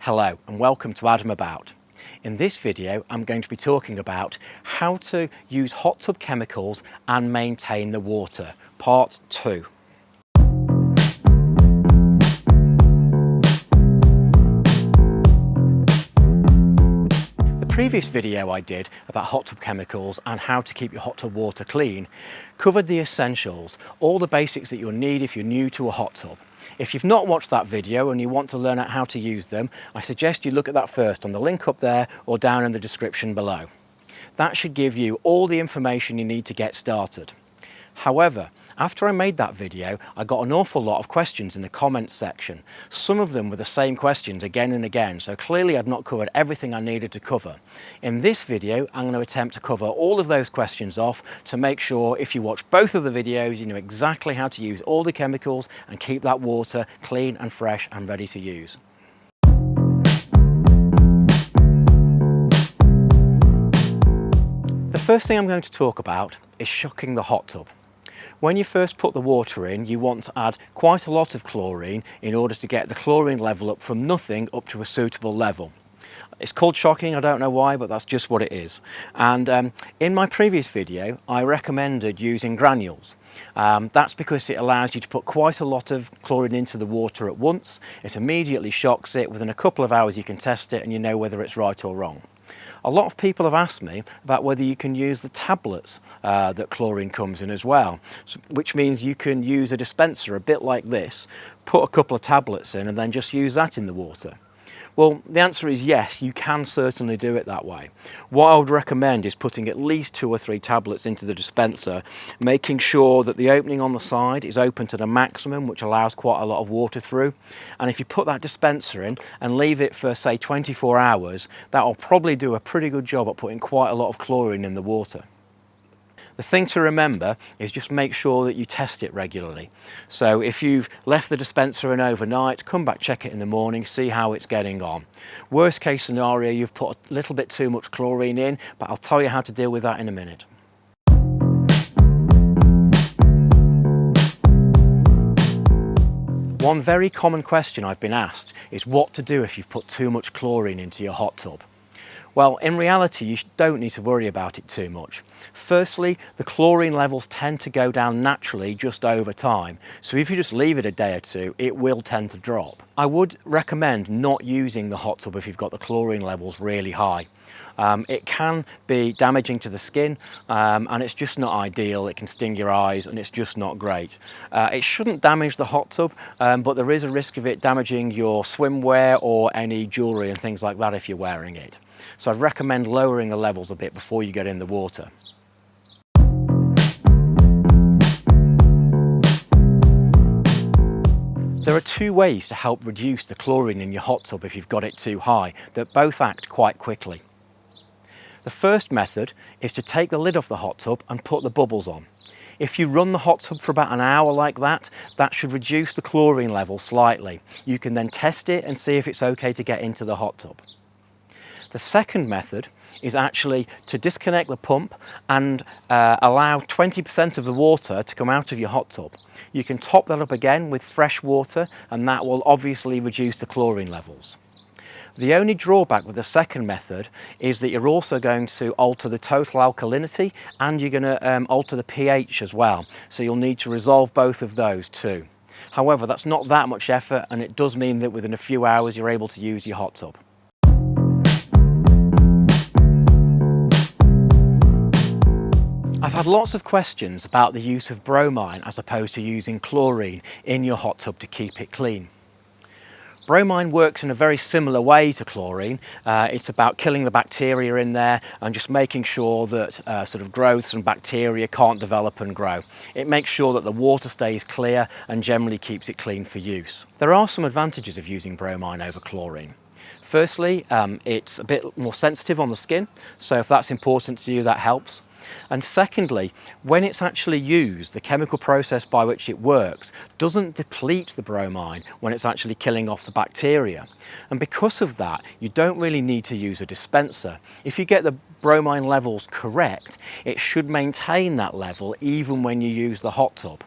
Hello and welcome to Adam About. In this video I'm going to be talking about how to use hot tub chemicals and maintain the water, part 2. The previous video I did about hot tub chemicals and how to keep your hot tub water clean covered the essentials, all the basics that you'll need if you're new to a hot tub. If you've not watched that video and you want to learn how to use them, I suggest you look at that first on the link up there or down in the description below. That should give you all the information you need to get started. However, after I made that video, I got an awful lot of questions in the comments section. Some of them were the same questions again and again, so clearly I'd not covered everything I needed to cover. In this video, I'm going to attempt to cover all of those questions off to make sure if you watch both of the videos, you know exactly how to use all the chemicals and keep that water clean and fresh and ready to use. The first thing I'm going to talk about is shocking the hot tub. When you first put the water in, you want to add quite a lot of chlorine in order to get the chlorine level up from nothing up to a suitable level. It's called shocking, I don't know why, but that's just what it is. And in my previous video, I recommended using granules. That's because it allows you to put quite a lot of chlorine into the water at once. It immediately shocks it. Within a couple of hours you can test it and you know whether it's right or wrong. A lot of people have asked me about whether you can use the tablets that chlorine comes in as well, which means you can use a dispenser a bit like this, put a couple of tablets in and then just use that in the water. Well, the answer is yes, you can certainly do it that way. What I would recommend is putting at least 2 or 3 tablets into the dispenser, making sure that the opening on the side is open to the maximum, which allows quite a lot of water through. And if you put that dispenser in and leave it for, say, 24 hours, that will probably do a pretty good job at putting quite a lot of chlorine in the water. The thing to remember is just make sure that you test it regularly. So if you've left the dispenser in overnight, come back, check it in the morning, see how it's getting on. Worst case scenario, you've put a little bit too much chlorine in, but I'll tell you how to deal with that in a minute. One very common question I've been asked is what to do if you've put too much chlorine into your hot tub. Well, in reality, you don't need to worry about it too much. Firstly, the chlorine levels tend to go down naturally just over time. So if you just leave it a day or two, it will tend to drop. I would recommend not using the hot tub if you've got the chlorine levels really high. It can be damaging to the skin and it's just not ideal. It can sting your eyes and it's just not great. It shouldn't damage the hot tub, but there is a risk of it damaging your swimwear or any jewellery and things like that if you're wearing it. So I'd recommend lowering the levels a bit before you get in the water. There are 2 ways to help reduce the chlorine in your hot tub if you've got it too high, that both act quite quickly. The first method is to take the lid off the hot tub and put the bubbles on. If you run the hot tub for about an hour like that, that should reduce the chlorine level slightly. You can then test it and see if it's okay to get into the hot tub. The second method is actually to disconnect the pump and allow 20% of the water to come out of your hot tub. You can top that up again with fresh water and that will obviously reduce the chlorine levels. The only drawback with the second method is that you're also going to alter the total alkalinity and you're going to alter the pH as well. So you'll need to resolve both of those too. However, that's not that much effort and it does mean that within a few hours you're able to use your hot tub. I've had lots of questions about the use of bromine as opposed to using chlorine in your hot tub to keep it clean. Bromine works in a very similar way to chlorine. It's about killing the bacteria in there and just making sure that sort of growths and bacteria can't develop and grow. It makes sure that the water stays clear and generally keeps it clean for use. There are some advantages of using bromine over chlorine. Firstly, it's a bit more sensitive on the skin, so if that's important to you, that helps. And secondly, when it's actually used, the chemical process by which it works doesn't deplete the bromine when it's actually killing off the bacteria. And because of that, you don't really need to use a dispenser. If you get the bromine levels correct, it should maintain that level even when you use the hot tub.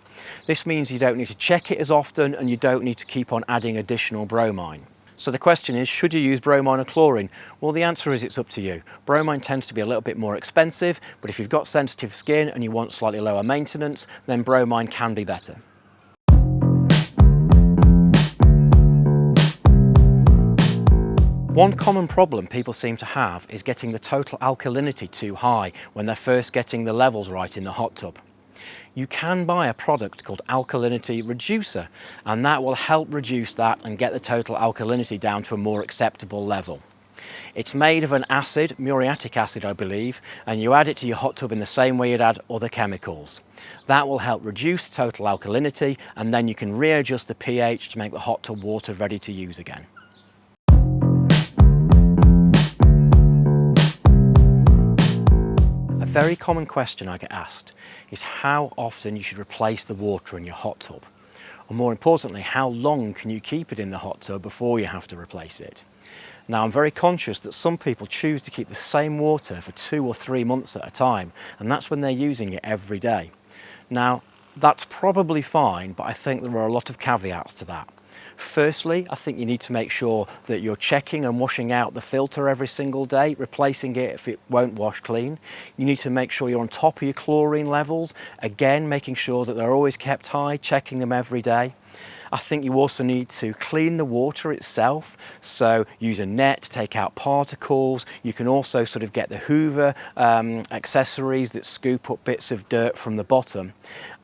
This means you don't need to check it as often and you don't need to keep on adding additional bromine. So the question is, should you use bromine or chlorine? Well, the answer is it's up to you. Bromine tends to be a little bit more expensive, but if you've got sensitive skin and you want slightly lower maintenance, then bromine can be better. One common problem people seem to have is getting the total alkalinity too high when they're first getting the levels right in the hot tub. You can buy a product called Alkalinity Reducer, and that will help reduce that and get the total alkalinity down to a more acceptable level. It's made of an acid, muriatic acid I believe, and you add it to your hot tub in the same way you'd add other chemicals. That will help reduce total alkalinity, and then you can readjust the pH to make the hot tub water ready to use again. A very common question I get asked is how often you should replace the water in your hot tub, or more importantly, how long can you keep it in the hot tub before you have to replace it. Now, I'm very conscious that some people choose to keep the same water for 2 or 3 months at a time, and that's when they're using it every day. Now, that's probably fine, but I think there are a lot of caveats to that. Firstly, I think you need to make sure that you're checking and washing out the filter every single day, replacing it if it won't wash clean. You need to make sure you're on top of your chlorine levels, again making sure that they're always kept high, checking them every day. I think you also need to clean the water itself, so use a net to take out particles. You can also sort of get the Hoover accessories that scoop up bits of dirt from the bottom.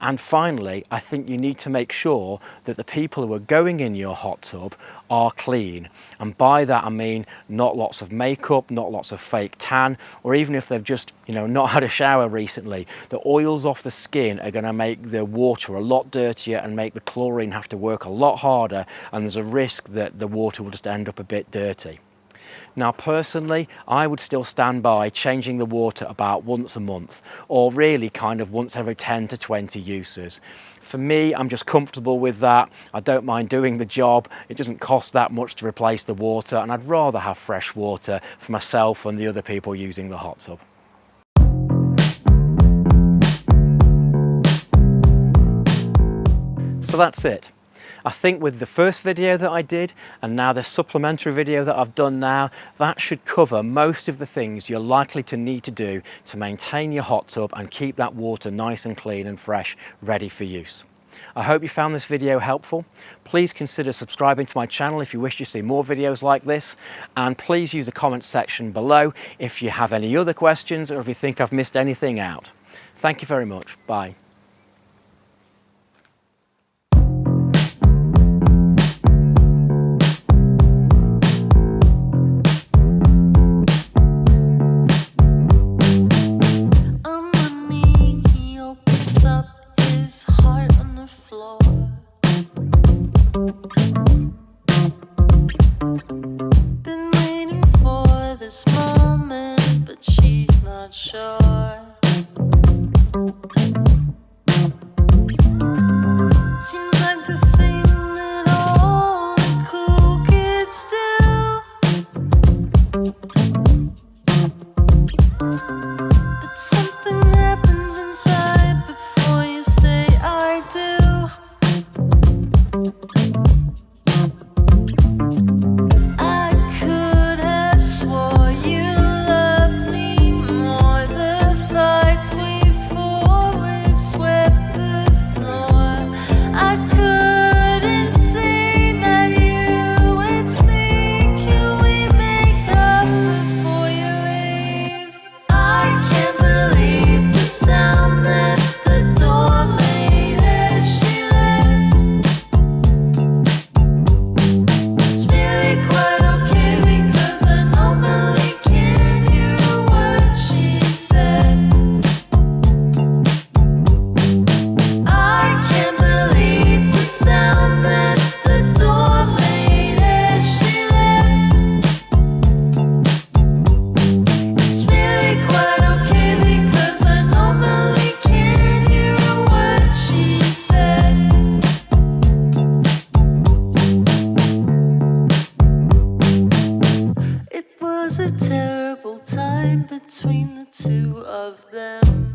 And finally, I think you need to make sure that the people who are going in your hot tub are clean. And by that I mean not lots of makeup, not lots of fake tan, or even if they've just, not had a shower recently, the oils off the skin are going to make the water a lot dirtier and make the chlorine have to work a lot harder, and there's a risk that the water will just end up a bit dirty. Now personally, I would still stand by changing the water about once a month, or really kind of once every 10 to 20 uses. For me, I'm just comfortable with that. I don't mind doing the job. It doesn't cost that much to replace the water, and I'd rather have fresh water for myself and the other people using the hot tub. So that's it. I think with the first video that I did and now the supplementary video that I've done now, that should cover most of the things you're likely to need to do to maintain your hot tub and keep that water nice and clean and fresh, ready for use. I hope you found this video helpful. Please consider subscribing to my channel if you wish to see more videos like this, and please use the comment section below if you have any other questions or if you think I've missed anything out. Thank you very much. Bye. Been waiting for this moment, but she's not sure. Seems like the thing that all the cool kids do. But something happens inside before you say I do. It was a terrible time between the two of them.